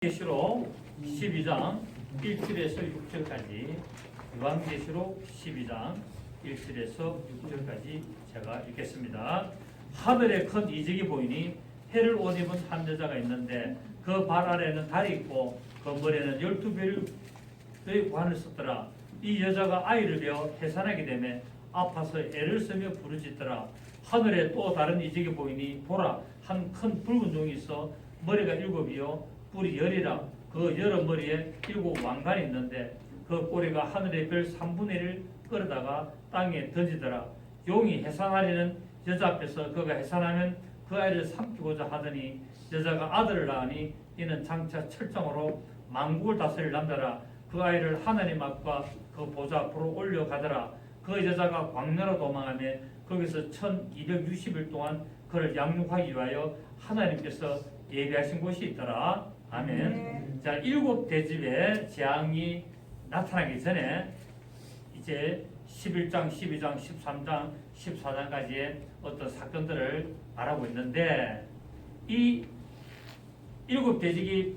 계시록 12장 1절에서 6절까지 요한계시록 12장 1절에서 6절까지 제가 읽겠습니다. 하늘에 큰 이적이 보이니 해를 옷 입은 한 여자가 있는데 그 발 아래는 달이 있고 그 머리에는 12별의 관을 썼더라. 이 여자가 아이를 베어 해산하게 되매 아파서 애를 쓰며 부르짖더라. 하늘에 또 다른 이적이 보이니 보라, 한 큰 붉은 종이 있어 머리가 7이요 뿔이 10이라. 그 여러 머리에 7 왕관이 있는데 그 꼬리가 하늘의 별 3분의 1을 끌어다가 땅에 던지더라. 용이 해산하려는 여자 앞에서 그가 해산하면 그 아이를 삼키고자 하더니 여자가 아들을 낳으니 이는 장차 철장으로 만국을 다스릴 남자라. 그 아이를 하나님 앞과 그 보좌 앞으로 올려가더라. 그 여자가 광야로 도망하며 거기서 1260일 동안 그를 양육하기 위하여 하나님께서 예비하신 곳이 있더라. 아멘. 자, 7대집의 재앙이 나타나기 전에 이제 11장, 12장, 13장, 14장까지의 어떤 사건들을 말하고 있는데 이 7대집이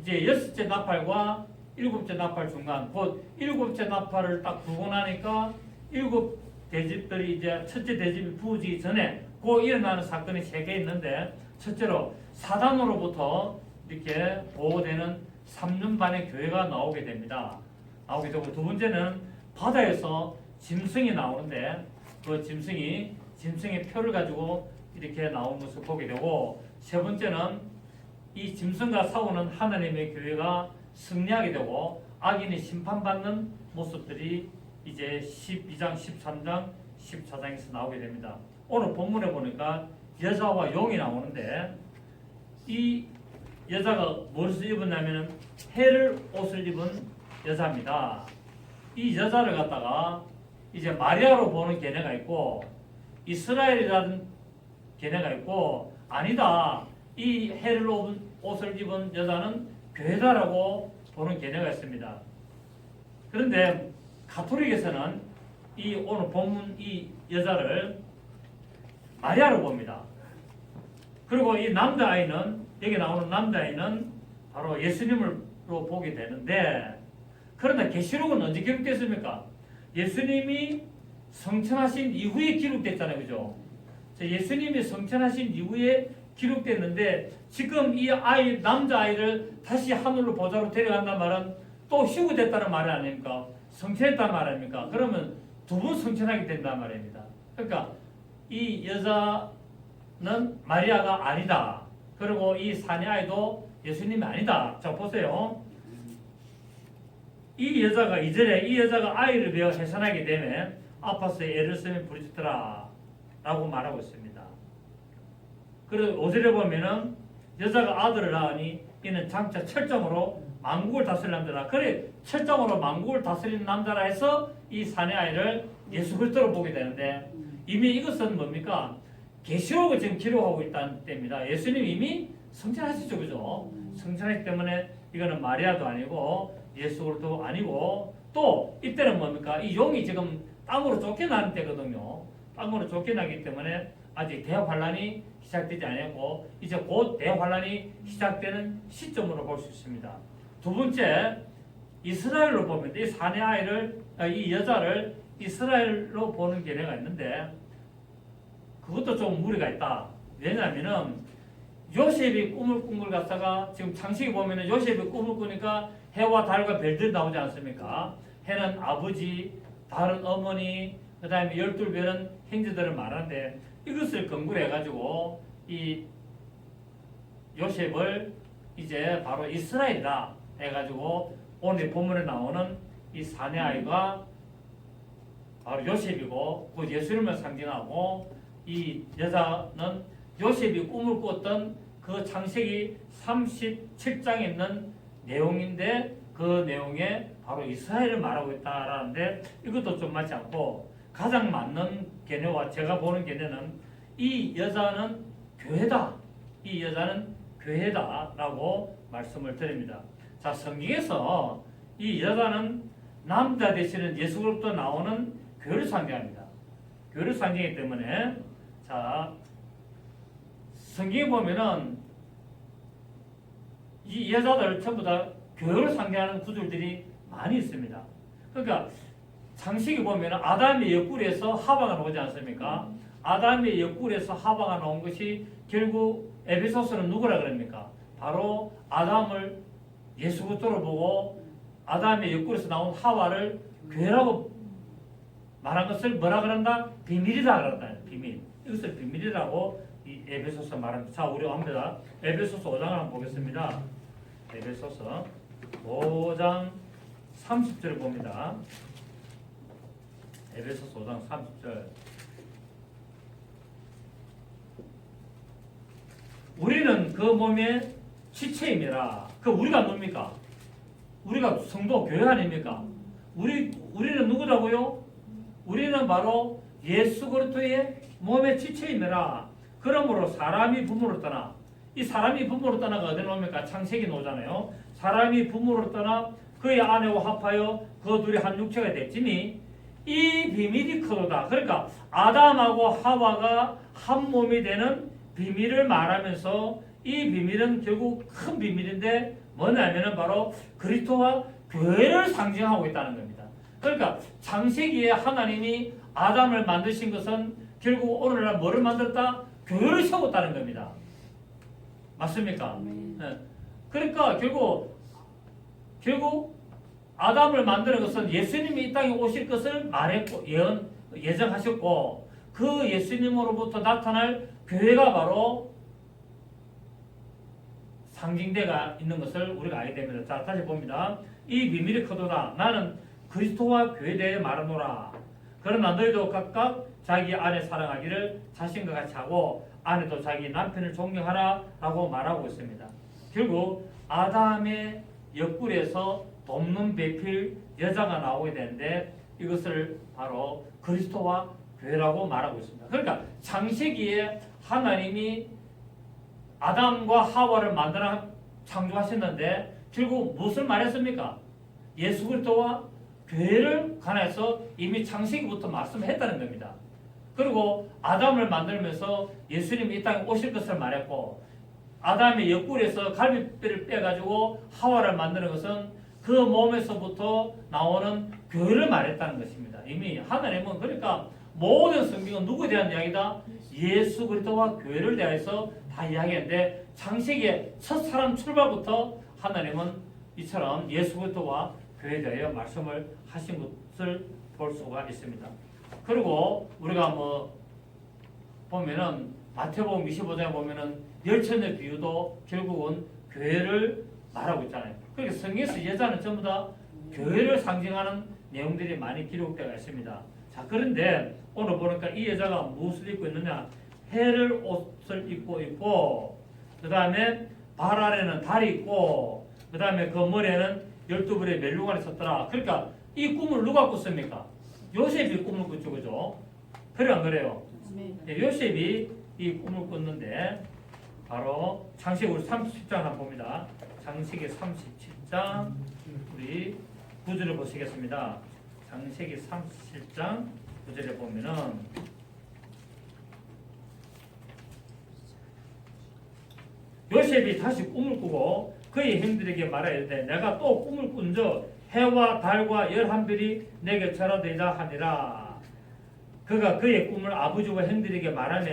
이제 6째 나팔과 7째 나팔 중간 곧 7째 나팔을 딱 불고 나니까 7대집들이 이제 첫째 대집이 부어지기 전에 그 일어나는 사건이 3개 있는데 첫째로 사단으로부터 이렇게 보호되는 3년 반의 교회가 나오게 됩니다. 나오게 되고 두 번째는 바다에서 짐승이 나오는데 그 짐승의 표를 가지고 이렇게 나오는 것을 보게 되고 세 번째는 이 짐승과 싸우는 하나님의 교회가 승리하게 되고 악인이 심판받는 모습들이 이제 12장, 13장, 14장에서 나오게 됩니다. 오늘 본문에 보니까 여자와 용이 나오는데 이 여자가 무엇을 입었냐면 해를 옷을 입은 여자입니다. 이 여자를 갖다가 이제 마리아로 보는 견해가 있고 이스라엘이라는 견해가 있고 아니다. 이 해를 옷을 입은 여자는 교회다라고 보는 견해가 있습니다. 그런데 가톨릭에서는 이 오늘 본문 이 여자를 마리아로 봅니다. 그리고 이 남자아이는 여기 나오는 남자아이는 바로 예수님으로 보게 되는데 그러나 계시록은 언제 기록됐습니까? 예수님이 성천하신 이후에 기록됐잖아요. 그죠? 예수님이 성천하신 이후에 기록됐는데 지금 이 아이 남자아이를 다시 하늘로 보좌로 데려간다는 말은 또 휴거됐다는 말 아닙니까? 성천했다는 말 아닙니까? 그러면 두 번 성천하게 된다는 말입니다. 그러니까 이 여자는 마리아가 아니다. 그리고 이 사내아이도 예수님이 아니다. 자 보세요. 이 여자가 이전에 이 여자가 아이를 베어 해산하게 되면 아파서 애를 쓰며 부르짖더라 라고 말하고 있습니다. 그리고 5절에 보면은 여자가 아들을 낳으니 이는 장차 철장으로 만국을 다스릴 남자라. 그래 철장으로 만국을 다스리는 남자라 해서 이 사내아이를 예수 그리스도로 보게 되는데 이미 이것은 뭡니까? 계시록을 지금 기록하고 있다는 때입니다. 예수님 이미 성천하시죠. 그죠? 성천하기 때문에 이거는 마리아도 아니고 예수 그리스도도 아니고 또 이때는 뭡니까? 이 용이 지금 땅으로 쫓겨나는 때거든요. 땅으로 쫓겨나기 때문에 아직 대환란이 시작되지 않았고 이제 곧 대환란이 시작되는 시점으로 볼 수 있습니다. 두 번째, 이스라엘로 보면 이 사내아이를 이 여자를 이스라엘로 보는 견해가 있는데 그것도 좀 무리가 있다. 왜냐하면은 요셉이 꿈을 꾼 걸 갖다가 지금 창세기 보면은 요셉이 꿈을 꾸니까 해와 달과 별들이 나오지 않습니까? 해는 아버지, 달은 어머니, 그 다음에 12별은 형제들을 말하는데 이것을 근거로 해가지고 이 요셉을 이제 바로 이스라엘이다 해가지고 오늘 본문에 나오는 이 사내아이가 바로 요셉이고 그 예수님을 상징하고 이 여자는 요셉이 꿈을 꿨던 그 창세기 37장에 있는 내용인데 그 내용에 바로 이스라엘을 말하고 있다라는데 이것도 좀 맞지 않고 가장 맞는 견해와 제가 보는 견해는 이 여자는 교회다. 이 여자는 교회다라고 말씀을 드립니다. 자, 성경에서 이 여자는 남자 되시는 예수로부터 나오는 교회를 상징합니다. 교회를 상징하기 때문에 자 성경에 보면은 이 여자들 전부 다 교회를 상징하는 구절들이 많이 있습니다. 그러니까 창세기 보면 아담의 옆구리에서 하와가 나오지 않습니까? 아담의 옆구리에서 하와가 나온 것이 결국 에베소서는 누구라 그럽니까? 바로 아담을 예수 그리스도로 보고 아담의 옆구리에서 나온 하와를 교회라고 말한 것을 뭐라 그런다? 비밀이다 그런다. 비밀. 이것을 비밀이라고 이 에베소서 말합니다. 자, 우리 합니다. 에베소서 5장을 한번 보겠습니다. 에베소서 5장 30절을 봅니다. 에베소서 5장 30절. 우리는 그 몸의 지체임이라. 그 우리가 뭡니까? 우리가 성도 교회 아닙니까? 우리는 누구라고요? 우리는 바로 예수 그리스도의 몸의 지체임이라. 그러므로 사람이 부모를 떠나, 이 사람이 부모를 떠나가 어디 나옵니까? 창세기 나오잖아요. 사람이 부모를 떠나 그의 아내와 합하여 그 둘이 한 육체가 됐지니 이 비밀이 크도다. 그러니까 아담하고 하와가 한 몸이 되는 비밀을 말하면서 이 비밀은 결국 큰 비밀인데 뭐냐면은 바로 그리스도와 교회를 상징하고 있다는 겁니다. 그러니까 창세기에 하나님이 아담을 만드신 것은 결국 오늘날 뭐를 만들었다? 교회를 세웠다는 겁니다. 맞습니까? 네. 그러니까 결국 아담을 만드는 것은 예수님이 이 땅에 오실 것을 말했고 예정하셨고 그 예수님으로부터 나타날 교회가 바로 상징대가 있는 것을 우리가 알게 됩니다. 자, 다시 봅니다. 이 비밀이 크도다. 나는 그리스도와 교회에 대해 말하노라. 그러나 너희도 각각 자기 아내 사랑하기를 자신과 같이 하고 아내도 자기 남편을 존경하라 라고 말하고 있습니다. 결국 아담의 옆구리에서 돕는 배필 여자가 나오게 되는데 이것을 바로 그리스도와 교회라고 말하고 있습니다. 그러니까 창세기에 하나님이 아담과 하와를 만들어 창조하셨는데 결국 무엇을 말했습니까? 예수 그리스도와 교회를 관해서 이미 창세기부터 말씀했다는 겁니다. 그리고 아담을 만들면서 예수님이 이 땅에 오실 것을 말했고 아담의 옆구리에서 갈비뼈를 빼가지고 하와를 만드는 것은 그 몸에서부터 나오는 교회를 말했다는 것입니다. 이미 하나님은 그러니까 모든 성경은 누구에 대한 이야기다? 예수 그리스도와 교회를 대해서 다 이야기했는데 창세기의 첫 사람 출발부터 하나님은 이처럼 예수 그리스도와 교회에 대하여 말씀을 하신 것을 볼 수가 있습니다. 그리고 우리가 보면은 마태복음 25장에 보면은 열처녀 비유도 결국은 교회를 말하고 있잖아요. 그러니까 성경에서 여자는 전부 다 교회를 상징하는 내용들이 많이 기록되어 있습니다. 자, 그런데 오늘 보니까 이 여자가 무엇을 입고 있느냐? 해를 옷을 입고 있고 그 다음에 발 아래는 달이 있고 그 다음에 그 머리에는 12불의 멜루관이 섰더라. 그러니까 이 꿈을 누가 꿨습니까? 요셉이 꿈을 꿨죠. 그죠? 그래 안 그래요? 네, 요셉이 이 꿈을 꿨는데 바로 창세기 우리 37장 한번 봅니다. 창세기 37장 우리 9절을 보시겠습니다. 창세기 37장 9절에 보면은 요셉이 다시 꿈을 꾸고 그의 형들에게 말하였되 내가 또 꿈을 꾼저 해와 달과 11별이 내게 절하되자 하니라. 그가 그의 꿈을 아버지와 형들에게 말하며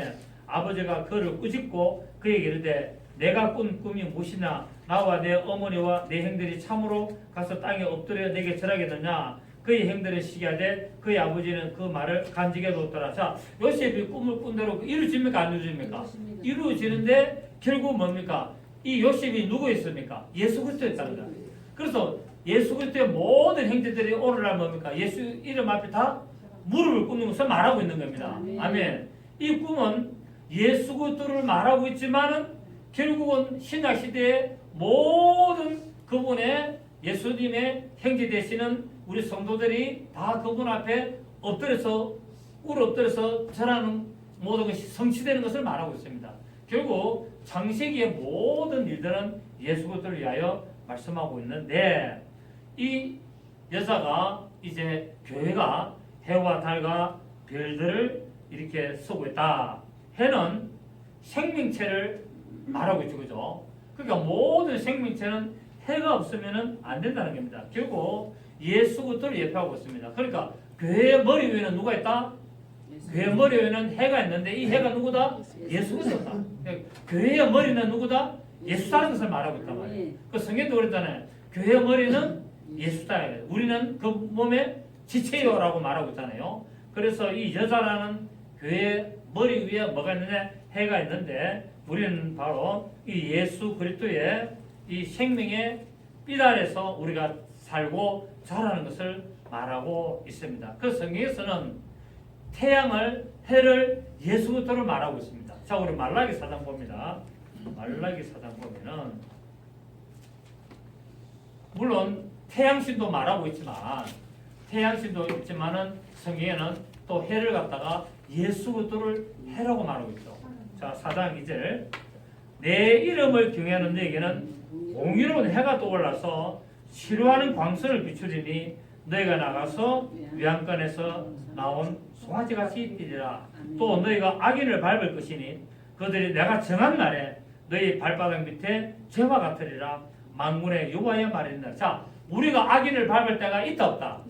아버지가 그를 꾸짖고 그에게 이르되 내가 꾼 꿈이 무엇이냐? 나와 내 어머니와 내 형들이 참으로 가서 땅에 엎드려 내게 절하겠느냐? 그의 형들은 시기하되 그의 아버지는 그 말을 간직해 두었더라. 자, 요셉이 꿈을 꾼 대로 이루어집니까? 안 이루어집니까? 이루어지는데 결국 뭡니까? 이 요셉이 누구였습니까? 예수 그리스도였다는 거야. 그래서 예수 그리스도의 모든 형제들이 오늘날 뭡니까? 예수 이름 앞에 다 무릎을 꿇는 것을 말하고 있는 겁니다. 아멘. 이 꿈은 예수 그리스도를 말하고 있지만은 결국은 신약 시대의 모든 그분의 예수님의 형제 되시는 우리 성도들이 다 그분 앞에 엎드려서 엎드려서 절하는 모든 것이 성취되는 것을 말하고 있습니다. 결국 창세기의 모든 일들은 예수 그리스도를 위하여 말씀하고 있는데 이 여자가 이제 교회가 해와 달과 별들을 이렇게 쓰고 있다. 해는 생명체를 말하고 있죠. 그죠? 그러니까 모든 생명체는 해가 없으면 안 된다는 겁니다. 결국 예수 그리스도를 예표하고 있습니다. 그러니까 교회의 머리 위에는 누가 있다? 교회의 머리 위에는 해가 있는데 이 해가 누구다? 예수 그리스도다. 교회의 머리는 누구다? 예수라는 것을 말하고 있단 말이에요. 그 성경도 그랬잖아요. 교회의 머리는 예수다. 우리는 그 몸의 지체요라고 말하고 있잖아요. 그래서 이 여자라는 교회의 머리 위에 뭐가 있느냐? 해가 있는데 우리는 바로 이 예수 그리스도의 이 생명의 빛 아래서 우리가 살고 자라는 것을 말하고 있습니다. 그 성경에서는 태양을, 해를 예수 그리스도를 말하고 있습니다. 자, 우리 말라기 4장 봅니다. 말라기 4장 보면은 물론 태양신도 말하고 있지만은 성경에는 또 해를 갖다가 예수 그리스도를 해라고 말하고 있죠. 자, 4장 2절 내 이름을 경외하는 너에게는 공의로운 해가 떠올라서 치료하는 광선을 비추리니 너희가 나가서 위안권에서 나온 송아지같이 뛰리라. 또 너희가 악인을 밟을 것이니 그들이 내가 정한 날에 너희 발바닥 밑에 죄와 같으리라. 만군의 여호와의 말이니라. 자, 우리가 악인을 밟을 때가 있다 없다?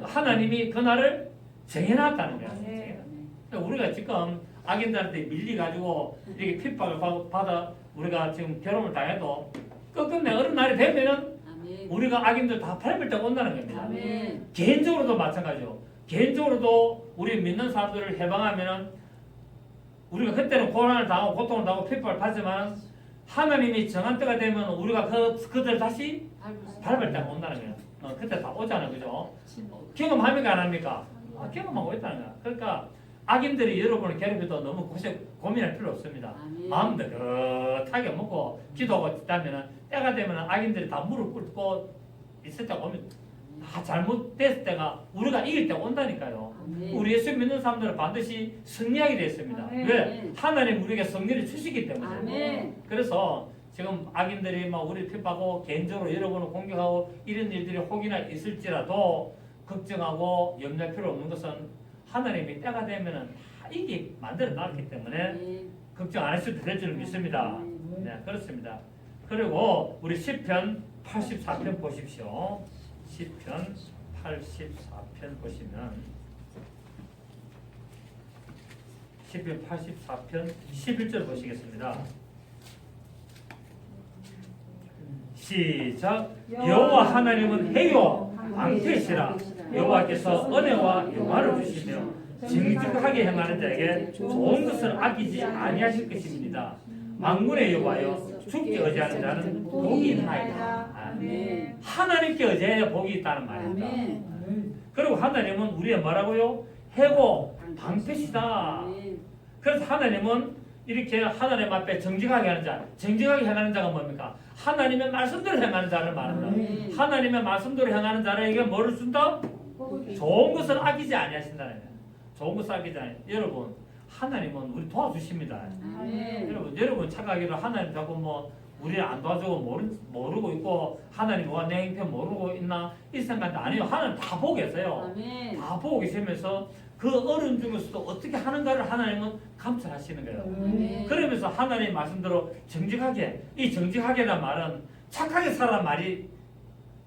하나님이 그 날을 정해놨다는 거야. 우리가 지금 악인들한테 밀려가지고 이렇게 핍박을 받아 우리가 지금 괴로움을 당해도 끝끝내 어느 날이 되면은 우리가 악인들 다 밟을 때가 온다는 겁니다. 개인적으로도 마찬가지죠. 개인적으로도 우리 믿는 사람들을 해방하면은 우리가 그때는 고난을 당하고 고통을 당하고 핍박을 받지만 하나님이 정한 때가 되면 우리가 그들 다시 밟을 때가 온다는 거예요. 그때 다 오잖아요. 그죠? 경험합니까? 안 합니까? 경험하고 있다는 거야. 그러니까 악인들이 여러분을 괴롭혀도 너무 고민할 필요 없습니다. 마음 느긋하게 먹고 기도하고 있다면 때가 되면 악인들이 다 무릎 꿇고 있을 때가 오면 다 잘못됐을 때가 우리가 이길 때가 온다니까요. 우리 예수 믿는 사람들은 반드시 승리하게 되어 있습니다. 왜? 하나님 우리에게 승리를 주시기 때문에. 그래서 지금 악인들이 막 우리 핍박하고 개인적으로 여러분을 공격하고 이런 일들이 혹이나 있을지라도 걱정하고 염려할 필요 없는 것은 하나님이 때가 되면은 다 이기 만들어 놨기 때문에 걱정 안 하셔도 될 줄 믿습니다. 네, 그렇습니다. 그리고 우리 시편 84편 보십시오. 시편 84편 보시면 시편 84편 11절 보시겠습니다. 시작. 여호와 하나님은 해요 방패시라. 여호와께서 은혜와 영화를 주시며 정직하게 행하는 자에게 좋은 것을 아끼지 아니하실 것입니다. 만군의 여호와여 주께 의지하는 자는 복이 있나이다. 아멘. 하나님께 의지해야 복이 있다는 말입니다. 그리고 하나님은 우리의 뭐라고요? 해고 방패시다. 그래서 하나님은 이렇게 하나님 앞에 정직하게 하는 자, 정직하게 행하는 자가 뭡니까? 하나님의 말씀대로 행하는 자를 말한다. 하나님의 말씀대로 행하는 자에게 뭐를 준다? 좋은 것을 아끼지 아니하신다는 거예요. 좋은 것을 아끼지 아니. 여러분, 하나님은 우리 도와주십니다. 여러분 착각하기로 하나님 자꾸 뭐 우리를 안 도와주고 모르고 있고 하나님 와 내 행편 모르고 있나 이 생각도 아니에요. 하나님 다 보고 계세요. 다 보고 계시면서 그 어려움 중에서도 어떻게 하는가를 하나님은 감찰하시는 거예요. 그러면서 하나님 말씀대로 정직하게, 이 정직하게란 말은 착하게 살아란 말이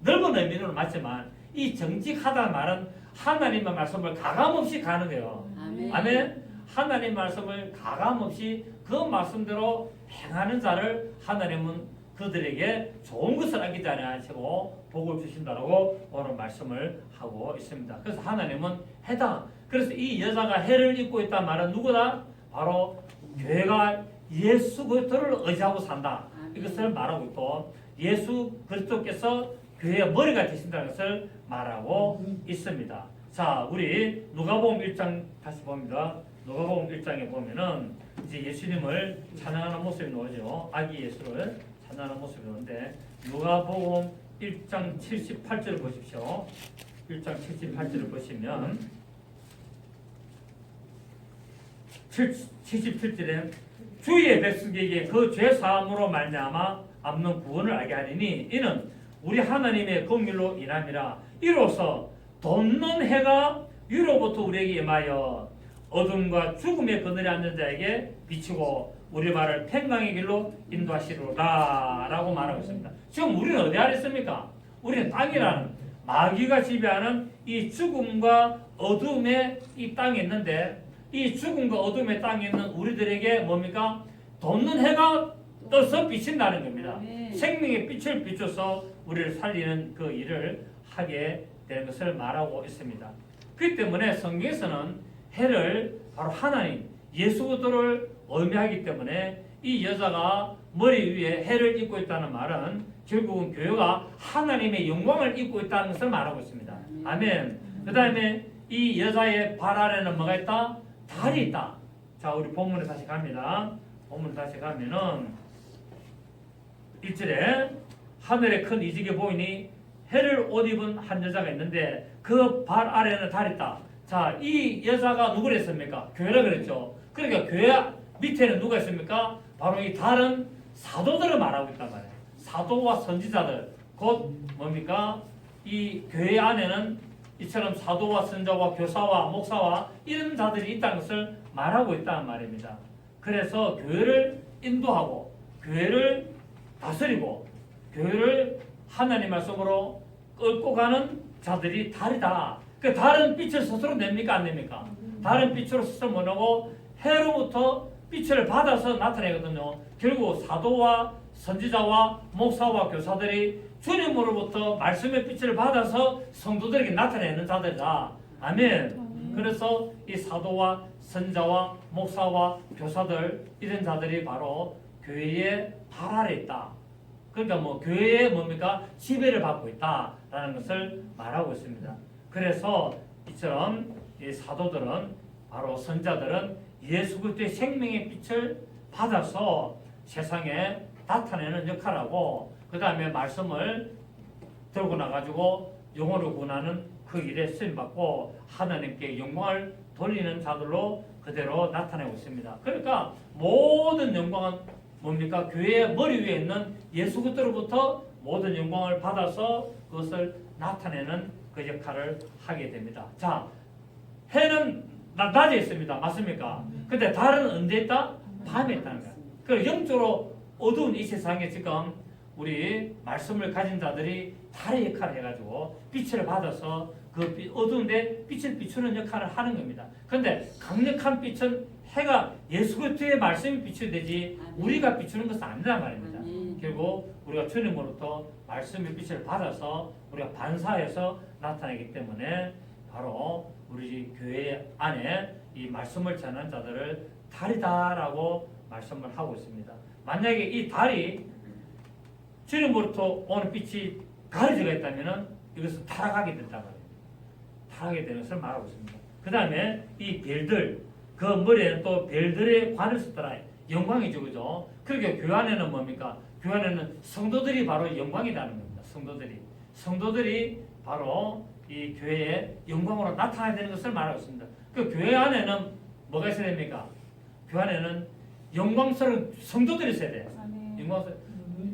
넓은 의미는 맞지만 이 정직하다는 말은 하나님의 말씀을 가감없이 가는 거예요. 아멘. 하나님 말씀을 가감없이 그 말씀대로 행하는 자를 하나님은 그들에게 좋은 것을 아끼지 아니하시고 복을 주신다라고 오늘 말씀을 하고 있습니다. 그래서 하나님은 해다. 그래서 이 여자가 해를 입고 있다는 말은 누구다? 바로 교회가 예수 그리스도를 의지하고 산다. 이것을 말하고 있고 예수 그리스도께서 교회의 머리가 되신다는 것을 말하고 있습니다. 자, 우리 누가복음 1장 다시 봅니다. 누가복음 1장에 보면은 이제 예수님을 찬양하는 모습이 나오죠. 아기 예수를 찬양하는 모습이 나오는데 누가복음 1장 78절을 보십시오. 1장 78절을 보시면 77절에 주의 백성에게 그 죄 사함으로 말미암아 앞는 구원을 알게 하리니 이는 우리 하나님의 긍휼로 인함이라. 이로써 돋는 해가 위로부터 우리에게 임하여 어둠과 죽음의 그늘에 앉은 자에게 비치고 우리 발을 평강의 길로 인도하시리로다 라고 말하고 있습니다. 지금 우리는 어디 아래 있습니까? 우리는 땅이라는 마귀가 지배하는 이 죽음과 어둠의 이 땅에 있는데, 이 죽음과 어둠의 땅에 있는 우리들에게 뭡니까? 돋는 해가 떠서 비친다는 겁니다. 생명의 빛을 비춰서 우리를 살리는 그 일을 하게 되는 것을 말하고 있습니다. 그렇기 때문에 성경에서는 해를 바로 하나님, 예수 그리스도를 의미하기 때문에 이 여자가 머리 위에 해를 입고 있다는 말은 결국은 교회가 하나님의 영광을 입고 있다는 것을 말하고 있습니다. 아멘. 그 다음에 이 여자의 발 아래는 뭐가 있다? 달이 있다. 자, 우리 본문에 다시 갑니다. 본문 다시 가면은 1절에 하늘에 큰 이적이 보이니 해를 옷 입은 한 여자가 있는데 그 발 아래는 달이 있다. 자, 이 여자가 누구랬습니까? 교회라 그랬죠. 그러니까 교회 밑에는 누가 있습니까? 바로 이 달은 사도들을 말하고 있단 말이에요. 사도와 선지자들, 곧 뭡니까? 이 교회 안에는 이처럼 사도와 선자와 교사와 목사와 이런 자들이 있다는 것을 말하고 있다는 말입니다. 그래서 교회를 인도하고 교회를 다스리고 교회를 하나님 말씀으로 끌고 가는 자들이 달이다. 그 달은 빛을 스스로 냅니까 안 냅니까? 달은 빛으로 스스로 못 내고 해로부터 빛을 받아서 나타내거든요. 결국 사도와 선지자와 목사와 교사들이 주님으로부터 말씀의 빛을 받아서 성도들에게 나타내는 자들이다. 아멘. 그래서 이 사도와 선자와 목사와 교사들 이런 자들이 바로 교회의 발 아래 있다. 그러니까 뭐 교회에 뭡니까? 지배를 받고 있다라는 것을 말하고 있습니다. 그래서 이처럼 이 사도들은 바로 선자들은 예수 그리스도의 생명의 빛을 받아서 세상에 나타내는 역할을 하고 그 다음에 말씀을 들고 나가지고 영혼을 구원하는 그 일에 쓰임받고 하나님께 영광을 돌리는 자들로 그대로 나타내고 있습니다. 그러니까 모든 영광은 뭡니까? 교회의 머리 위에 있는 예수 그리스도로부터 모든 영광을 받아서 그것을 나타내는 그 역할을 하게 됩니다. 자, 해는 낮에 있습니다. 맞습니까? 근데 달은 언제 있다? 밤에 있다는 거예요. 그 영적으로 어두운 이 세상에 지금 우리 말씀을 가진 자들이 달의 역할을 해가지고 빛을 받아서 그 어두운데 빛을 비추는 역할을 하는 겁니다. 그런데 강력한 빛은 해가 예수 그리스도의 말씀이 비춰야 되지 우리가 비추는 것은 아니란 말입니다. 결국 우리가 주님으로부터 말씀의 빛을 받아서 우리가 반사해서 나타나기 때문에 바로 우리 교회 안에 이 말씀을 전하는 자들을 달이다라고 말씀을 하고 있습니다. 만약에 이 달이 주님으로부터 오는 빛이 가려져가 있다면 이것은 타락하게 된단 말이에요. 타락하게 되는 것을 말하고 있습니다. 그 다음에 이 별들, 그 머리에는 또 별들의 관을 썼더라. 영광이죠, 그죠? 그러니까 교회 안에는 뭡니까? 교회 안에는 성도들이 바로 영광이라는 겁니다. 성도들이 바로 이 교회의 영광으로 나타나야 되는 것을 말하고 있습니다. 그 교회 안에는 뭐가 있어야 됩니까? 교회 안에는 영광스러운 성도들이 있어야 돼요. 영광스러운.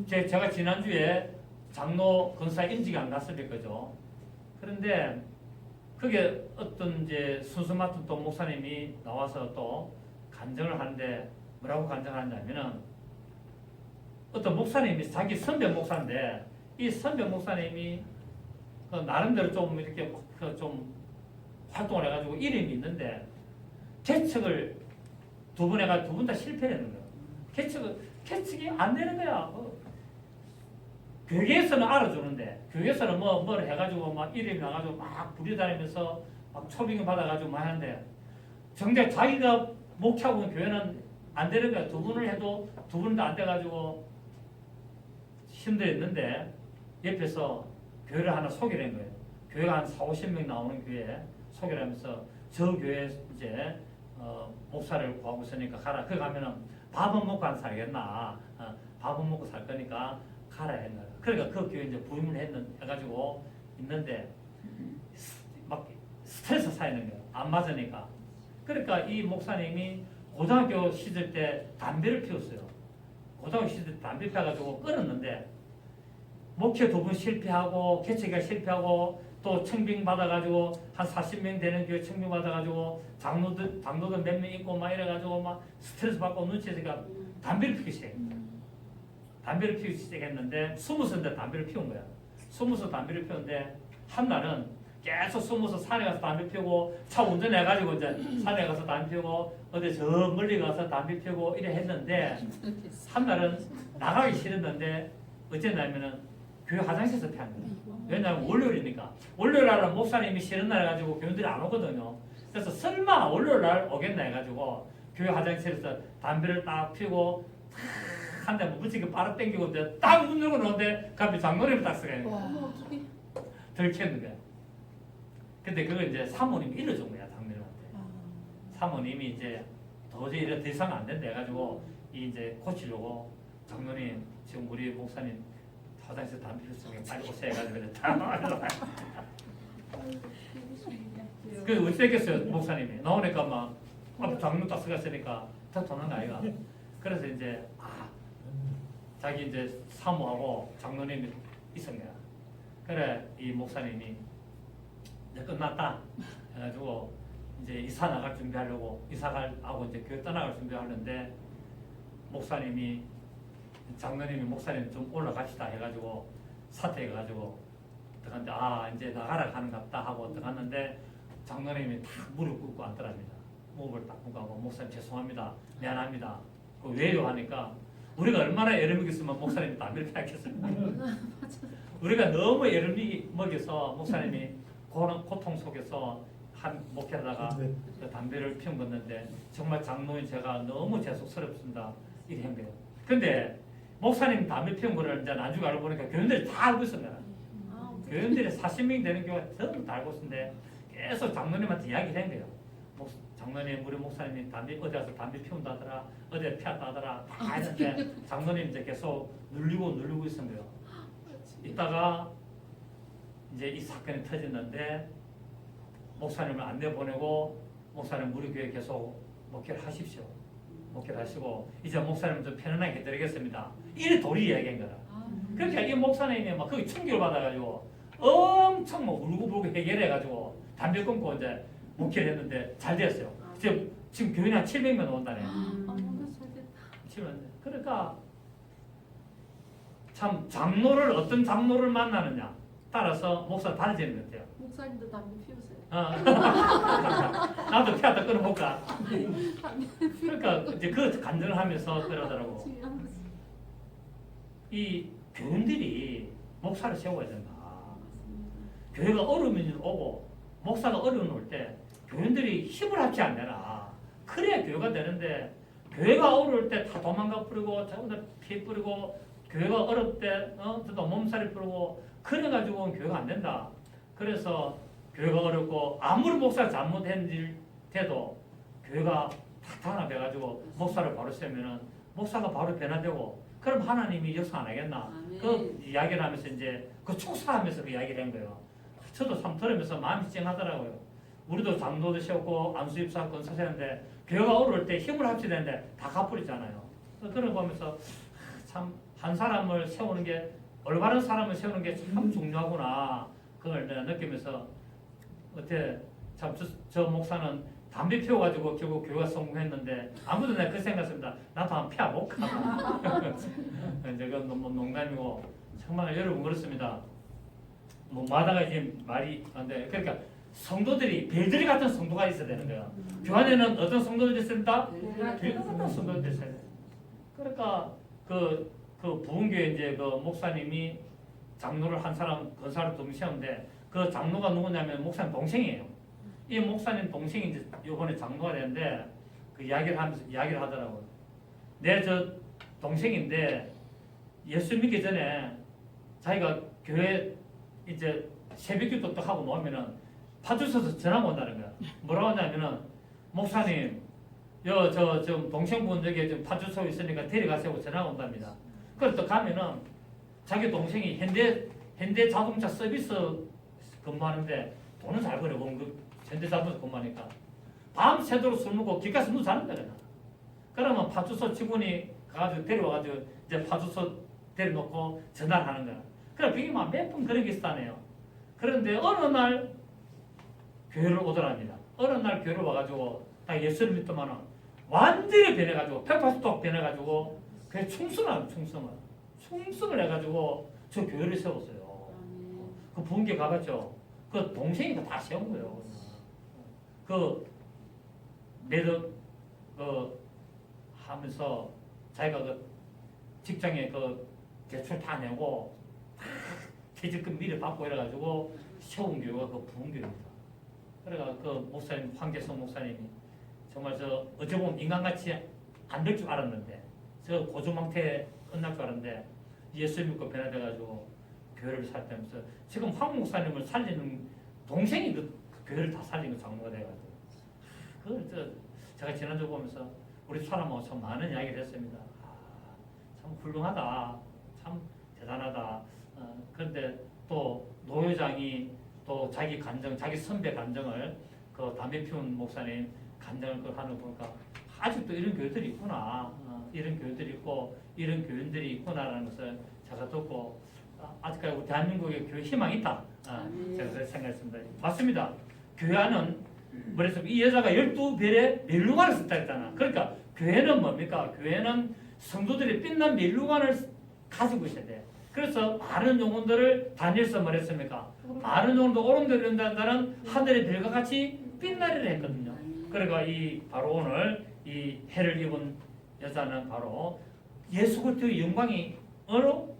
제가 지난주에 장로 건사 임직이 안 갔을 거죠. 그런데 그게 어떤 이제 순수 맡은 또 목사님이 나와서 또 간증을 하는데 뭐라고 간증하냐면은 어떤 목사님이 자기 선배 목사인데 이 선배 목사님이 그 나름대로 좀 이렇게 좀 활동을 해가지고 이름이 있는데 개척을 두 번 해가 두 분 다 실패하는 거예요. 개척이 안 되는 거야. 교회에서는 알아주는데 교회에서는 뭘 해가지고 막 이름이 나가지고 막 부려다니면서 막 초빙을 받아가지고 막 하는데 정작 자기가 목회하고 있는 교회는 안 되는 거야. 두 분을 해도 두 분 다 안 돼가지고 힘들었는데 옆에서 교회를 하나 소개를 한 거예요. 교회가 한 40-50명 나오는 교회 소개를 하면서 저 교회 이제 목사를 구하고 있으니까 가라. 그 가면은 밥은 먹고 안 살겠나. 밥은 먹고 살 거니까 가라 했나. 그러니까 그 교회 이제 부임을 해가지고 있는데 막 스트레스 쌓이는 거예요. 안 맞으니까. 그러니까 이 목사님이 고등학교 시절 때 담배를 피웠어요. 고등학교 시절 때 담배 피워가지고 끊었는데 목회 두 번 실패하고 개척이 실패하고 또 청빙 받아가지고 한 40명 되는 교회 청빙 받아가지고 장로들 몇 명 있고 막 이래가지고 막 스트레스 받고 눈치채니까 담배를 피기 시작해. 담배를 피우기 시작했는데 20살인데 담배를 피운 거야. 20살 담배를 피우는데 한 날은 계속 20살 산에 가서 담배 피우고 차 운전해가지고 이제 산에 가서 담배 피우고 어디 저 멀리 가서 담배 피우고 이래 했는데 한 날은 나가기 싫었는데 어쨌냐면은 교회 화장실에서 피한 거야. 왜냐하면 월요일이니까. 월요일 날은 목사님이 쉬는 날 해가지고 교인들이 안 오거든요. 그래서 설마 월요일 날 오겠나 해가지고 교회 화장실에서 담배를 딱 피우고 한 대 무지개 빠르 땡기고 이제 딱 문 열고 나오는데 갑자기 장로님을 딱 쓰게 들켰는 거야. 근데 그걸 이제 사모님이 일러준 거야, 장로님한테. 사모님이 이제 도저히 이래 더 이상 안 된다 해가지고 이제 고치려고 장로님 지금 우리 목사님 화장실 담배 피우시면 빨리 오세요 해가지고 그랬다. 그래서 어찌됐겠어요, 목사님이. 나오니까 막 앞에 장로 딱 서갔으니까 다 도는 거 아이가. 그래서 이제 자기 이제 사모하고 장로님이 있은 거야. 그래 이 목사님이 이제 끝났다 해가지고 이제 이사 나갈 준비하려고 이사가고 이제 교회 떠나갈 준비하는데 목사님이 장로님이 목사님 좀 올라갑시다 해가지고 사퇴해가지고 들어갔는데 이제 나가라 하는 것 같다 하고 들어갔는데 장로님이 딱 무릎 꿇고 앉더랍니다. 무릎을 딱 꿇고 하고 목사님 죄송합니다. 미안합니다. 왜요 하니까 우리가 얼마나 애를 먹였으면 목사님이 담배를 피웠겠습니까? 우리가 너무 애를 먹여서 목사님이 고통 속에서 한 목회하다가 그 담배를 피운 건데 정말 장로인 제가 너무 죄송스럽습니다. 이렇게 한 거예요. 근데 목사님 담배 피운 거를 이제 나중에 알고 보니까 교인들이 다 알고 있었어요. 교인들이 40명이 되는 교회가 전부 다 알고 있었는데 계속 장로님한테 이야기를 한 거예요. 장로님 우리 목사님이 담배 어디 가서 담배 피운다더라 어디 피웠다 하더라 다 했는데 장로님 이제 계속 누르고 있은 거예요. 이따가 이제 이 사건이 터졌는데 목사님을 안내 보내고 목사님 우리 교회 계속 목회를 하십시오. 목회를 하시고 이제 목사님 좀 편안하게 해드리겠습니다. 이래 도리 이야기한 거라. 그러니까 이 목사님이 막 거기 충격을 받아가지고 엄청 막 울고불고 해결해가지고 담배 끊고 이제 목회를 했는데 잘 됐어요. 지금 교인이 한 700명 온다네. 700명. 그러니까 참 어떤 장로를 만나느냐 따라서 목사 달라지는 것 같아요. 목사님도 담배 피우세요. 나도 피하다 끊어볼까. 그러니까 이제 그 간증을 하면서 그러더라고. 이 교인들이 목사를 세워야 된다. 교회가 어려움이 오고 목사가 어려움이 올 때 교인들이 힘을 합치 안 되나. 그래야 교회가 되는데 교회가 어려울 때 다 도망가 뿌리고 전부 다 피 뿌리고 교회가 어렵을 때 또 몸살이 뿌리고 그래가지고 교회가 안 된다. 그래서 교회가 어렵고 아무리 목사가 잘못했는데도 교회가 탄탄해가지고 목사를 바로 세면은 목사가 바로 변화되고 그럼 하나님이 역사 안 하겠나. 그 이야기를 하면서 이제 그 축사하면서 그 이야기를 한 거예요. 저도 참 들으면서 마음이 찡하더라고요. 우리도 장로도 세웠고 안수입사 건사 세웠는데 교회가 어려울 때 힘을 합쳐야 되는데 다 갚으리잖아요. 그런 거 보면서 참 한 사람을 세우는 게 올바른 사람을 세우는 게 참 중요하구나. 그걸 내가 느끼면서 어때 참 저 목사는 담배 피워가지고 결국 교회가 성공했는데 아무도 내가 그 생각했습니다. 나도 한번 피워볼까. 이제 그건 너무 농담이고 정말 여러분 그렇습니다. 뭐 마다가 이제 말이 안 돼. 그러니까 성도들이 별들이 같은 성도가 있어야 되는 거야. 교환에는 어떤 성도들이 있습니다? 별 같은 성도들이 있어야 돼. 그러니까 그 부흥교회 이제 그 목사님이 장로를 한 사람 건사를 동시하는데 그 장로가 누구냐면 목사님 동생이에요. 이 목사님 동생이 이제 이번에 장로가 되는데 그 이야기를 하더라고요. 내 저 동생인데 예수 믿기 전에 자기가 교회 이제 새벽기도 딱 하고 놓으면은 파주소서 전화가 온다는 거야. 뭐라고 하냐면은 목사님 저 동생분 여기 좀 파주소에 있으니까 데려가세요 전화가 온답니다. 그래서 또 가면은 자기 동생이 현대 자동차 서비스 근무하는데 돈은 잘 벌고 현대 자동차 근무하니까 밤새도록 술 먹고 길가에서 누워 자는 거야. 그러면 파주소 직원이 가가지고 데려와가지고 이제 파주소 데려놓고 전화를 하는 거야. 그래 비기만 몇 번 그런 게 있었다네요. 그런데 어느 날 교회를 오더랍니다. 어느 날 교회를 와가지고 딱 예수를 믿더만은 완전히 변해가지고 180도 변해가지고 그게 충성을 해가지고 저 교회를 세웠어요. 그 부흥교 가봤죠. 그 동생이 다 세운 거예요. 그 매듭 하면서 자기가 그 직장에 그 대출 다 내고 다 퇴직금 미리 받고 이래가지고 세운 교회가 그 부흥교회입니다. 그래가 그 목사님 황재성 목사님이 정말 저 어찌 보면 인간같이 안 될 줄 알았는데 저 고조망태에 끝날 줄 알았는데 예수 믿고 변화돼가지고 교회를 살면서 지금 황 목사님을 살리는 동생이 그 교회를 다 살리는 장로가 돼가지고 제가 지난주 보면서 우리 사람하고 참 많은 이야기를 했습니다. 참 훌륭하다, 참 대단하다. 그런데 또 노회장이 또 자기 간정, 자기 선배 간정을 그 담배 피운 목사님 간정을 그 하는 거 보니까 아직도 이런 교회들이 있구나, 이런 교회들이 있고 이런 교인들이 있구나라는 것을 제가 듣고 아직까지 우리 대한민국에 교회 희망이 있다. 제가 그렇게 생각했습니다. 맞습니다. 교회 안은 그래서 이 여자가 12별의 멜루관을 썼다 했잖아. 그러니까 교회는 뭡니까? 교회는 성도들이 빛난 멜루관을 가지고 있어야 돼. 그래서 많은 영혼들을 다니엘서 말했습니까? 많은 영혼들 오른대로 연단다는 하늘의 별과 같이 빛나리라 했거든요. 그러니까 이 바로 오늘 이 해를 입은 여자는 바로 예수 그리스도의 영광이 어로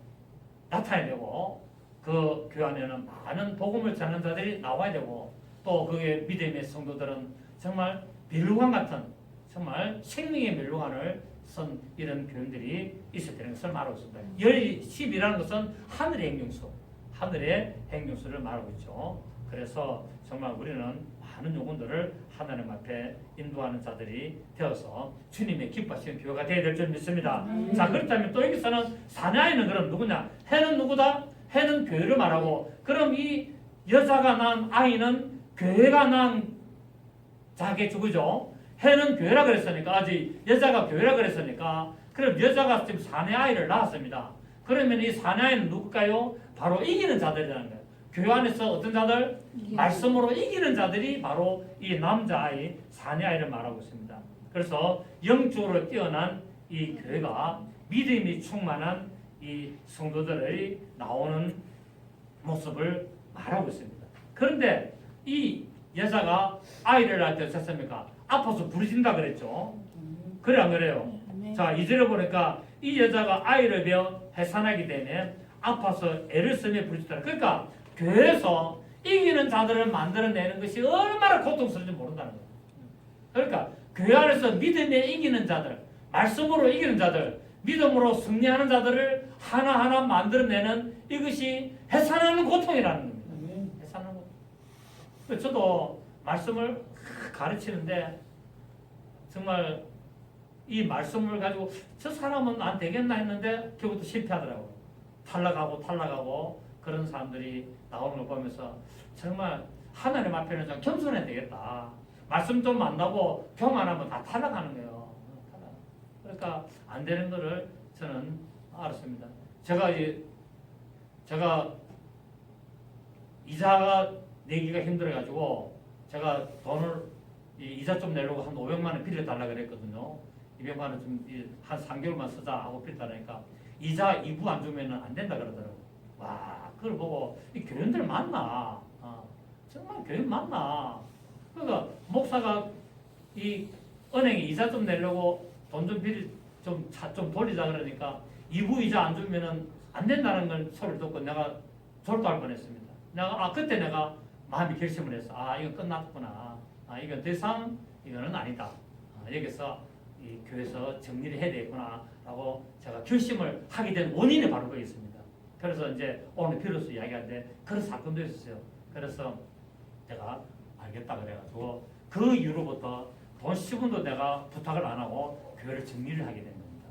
나타나야 되고 그 교회 안에는 많은 복음을 전하는 자들이 나와야 되고 또 그의 믿음의 성도들은 정말 멜루관 같은 정말 생명의 멜루관을 선 이런 교인들이 있어야 되는 것을 말하고 있습니다. 10이라는 것은 하늘의 행정수, 하늘의 행정수를 말하고 있죠. 그래서 정말 우리는 많은 영혼들을 하나님 앞에 인도하는 자들이 되어서 주님의 기뻐하시는 교회가 되어야 될 줄 믿습니다. 자, 그렇다면 또 여기서는 사내아이는 그럼 누구냐? 해는 누구다? 해는 교회를 말하고 그럼 이 여자가 낳은 아이는 교회가 낳은 자기 주구죠. 해는 교회라 그랬으니까 아직 여자가 교회라 그랬으니까 그럼 여자가 지금 사내 아이를 낳았습니다. 그러면 이 사내 아이는 누굴까요? 바로 이기는 자들이라는 거예요. 교회 안에서 어떤 자들? 말씀으로 이기는 자들이 바로 이 남자아이, 사내아이를 말하고 있습니다. 그래서 영적으로 뛰어난 이 교회가 믿음이 충만한 이 성도들의 나오는 모습을 말하고 있습니다. 그런데 이 여자가 아이를 낳을 때 어떻습니까? 아파서 부르진다 그랬죠. 그래 안 그래요? 자, 2절에 보니까 이 여자가 아이를 베어 해산하게 되면 아파서 애를 쓰며 부르짖더라. 그러니까 교회에서 이기는 자들을 만들어내는 것이 얼마나 고통스러운지 모른다는 거예요. 그러니까 교회 안에서 믿음에 이기는 자들, 말씀으로 이기는 자들, 믿음으로 승리하는 자들을 하나하나 만들어내는 이것이 해산하는 고통이라는 겁니다. 해산하는 고통. 저도 말씀을 가르치는데 정말 이 말씀을 가지고 저 사람은 안 되겠나 했는데 결국도 실패하더라고요. 탈락하고 그런 사람들이 나오는 걸 보면서 정말 하나님 앞에는 좀 겸손해야 되겠다. 말씀 좀 만나고 교만하면 다 탈락하는 거예요. 그러니까 안 되는 거를 저는 알았습니다. 제가 이자가 내기가 힘들어가지고 제가 돈을 이자 좀 내려고 한 500만 원 빌려달라 그랬거든요. 200만 원 좀 한 3개월만 쓰자 하고 빌려달라니까 이자 2부 안 주면 안 된다 그러더라고요. 와, 그걸 보고 이 교인들 맞나? 정말 교인 맞나? 그러니까 목사가 이 은행에 이자 좀 내려고 돈 좀 돌리자 그러니까 2부 이자 안 주면은 안 된다는 걸 소리를 듣고 내가 졸도할 뻔했습니다. 그때 내가 마음이 결심을 했어. 이거 끝났구나. 이건 더 이상 이거는 아니다. 여기서 이 교회에서 정리를 해야 되겠구나라고 제가 결심을 하게 된 원인이 바로 거기 있습니다. 그래서 이제 오늘 비로소 이야기하는데 그런 사건도 있었어요. 그래서 제가 알겠다 그래가지고 그 이후로부터 돈 10원도 내가 부탁을 안 하고 교회를 정리를 하게 된 겁니다.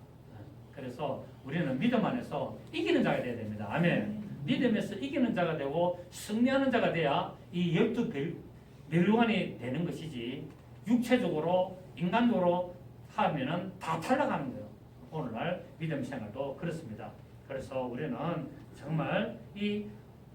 그래서 우리는 믿음 안에서 이기는 자가 되어야 됩니다. 아멘. 믿음에서 이기는 자가 되고 승리하는 자가 돼야 이 12 멸류관이 되는 것이지 육체적으로 인간적으로 하면은 다 탈락하는 거예요. 오늘날 믿음 생활도 그렇습니다. 그래서 우리는 정말 이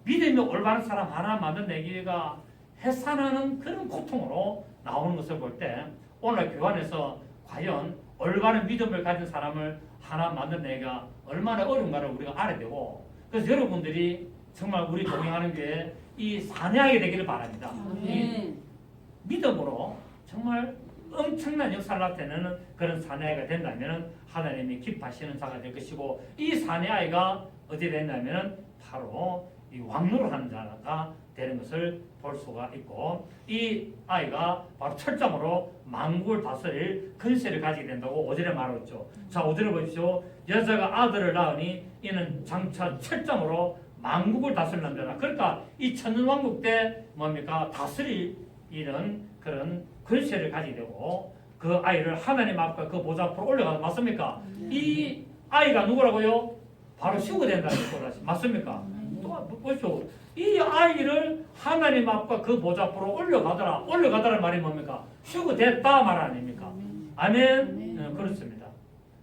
믿음이 올바른 사람 하나 만들어내기가 해산하는 그런 고통으로 나오는 것을 볼 때 오늘 교환에서 과연 올바른 믿음을 가진 사람을 하나 만들어내기가 얼마나 어려운가를 우리가 알아야 되고, 그래서 여러분들이 정말 우리 동행하는 교회에 이 사내하게 되기를 바랍니다. 이 믿음으로 정말 엄청난 역사를 나타내는 그런 사내아이가 된다면 하나님이 기뻐하시는 자가 될 것이고, 이 사내아이가 어디 됐냐면 바로 이 왕노를 하는 자가 되는 것을 볼 수가 있고, 이 아이가 바로 철장으로 만국을 다스릴 근세를 가지게 된다고 5절에 말했죠. 자, 5절에 보십시오. 여자가 아들을 낳으니 이는 장차 철장으로 만국을 다스릴 남자라. 그러니까 이 천년왕국 때 뭡니까? 다스릴 이런 그런 근세를 가지게 되고, 그 아이를 하나님 앞과 그 보좌 앞으로 올려가서 맞습니까? 이 아이가 누구라고요? 바로 휴거된다는 것이 맞습니까? 또 보십시오. 이 아이를 하나님 앞과 그 보좌 앞으로 올려가더라. 올려가더라는 말이 뭡니까? 휴거됐다 말 아닙니까? 아멘. 그렇습니다.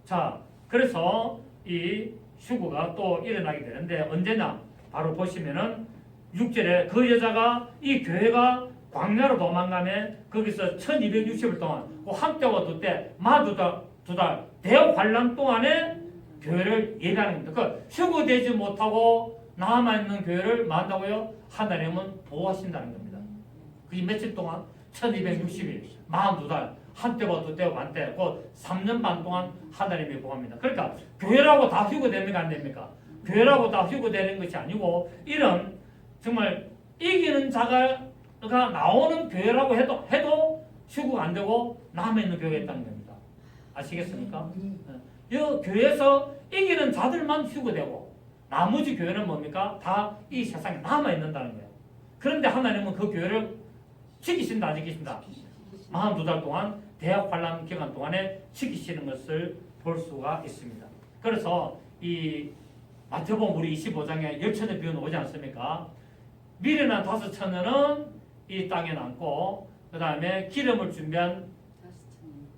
자, 그래서 이 휴거가 또 일어나게 되는데 언제냐? 바로 보시면은 6절에 그 여자가 이 교회가 광야로 도망가면 거기서 1260일 동안 한 때와 두 때, 두달 대환란 동안에 교회를 예배하는 겁니다. 그 휴거되지 못하고 남아있는 교회를 만다고요? 하나님은 보호하신다는 겁니다. 그게 며칠 동안? 1260일, 42달, 한 때와 두 때, 완때, 곧 3년 반 동안 하나님이 보호합니다. 그러니까 교회라고 다 휴거됩니까? 안 됩니까? 교회라고 다 휴거되는 것이 아니고, 이런 정말 이기는 자가 나오는 교회라고 해도 휴거가 안 되고 남아있는 교회가 있다는 겁니다. 아시겠습니까? 이 교회에서 이기는 자들만 휴거되고 나머지 교회는 뭡니까? 다 이 세상에 남아있는다는 거예요. 그런데 하나님은 그 교회를 지키신다, 안 지키신다? 42달 동안 대학 환란 기간 동안에 지키시는 것을 볼 수가 있습니다. 그래서 이 마태복음 우리 25장에 열천의 비유는 오지 않습니까? 미련한 5처녀는 이 땅에 남고, 그 다음에 기름을 준비한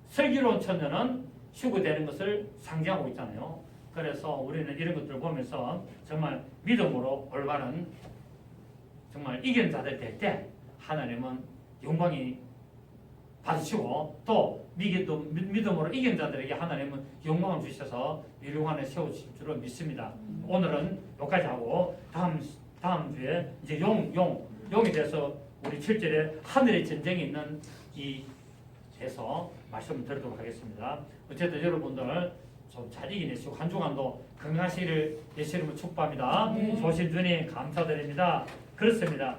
슬기로운 처녀는 휴거되는 것을 상징하고 있잖아요. 그래서 우리는 이런 것들을 보면서 정말 믿음으로 올바른 정말 이기는 자들 될 때 하나님은 영광이 받으시고, 또 믿음으로 이긴 자들에게 하나님은 영광을 주셔서 유령안에 세우실 줄로 믿습니다. 오늘은 여기까지 하고 다음 주에 이제 용에 대해서 우리 7절에 하늘의 전쟁이 있는 이 에서 말씀을 드리도록 하겠습니다. 어쨌든 여러분들 좀 잘 이겨내시고 한 주간도 건강하시기를 예수님으로 축복합니다. 조신 주님 감사드립니다. 그렇습니다.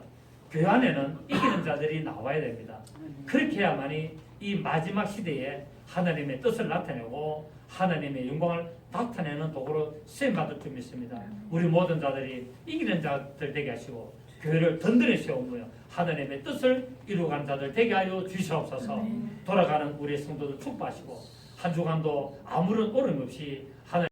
교회 안에는 이기는 자들이 나와야 됩니다. 그렇게 해야만이 이 마지막 시대에 하나님의 뜻을 나타내고 하나님의 영광을 나타내는 도구로 쓰임받을 줄 믿습니다. 우리 모든 자들이 이기는 자들 되게 하시고 교회를 든든히 세우며 하나님의 뜻을 이루어가는 자들 되게 하여 주시옵소서. 돌아가는 우리 성도들 축복하시고 한 주간도 아무런 어려움 없이 하나님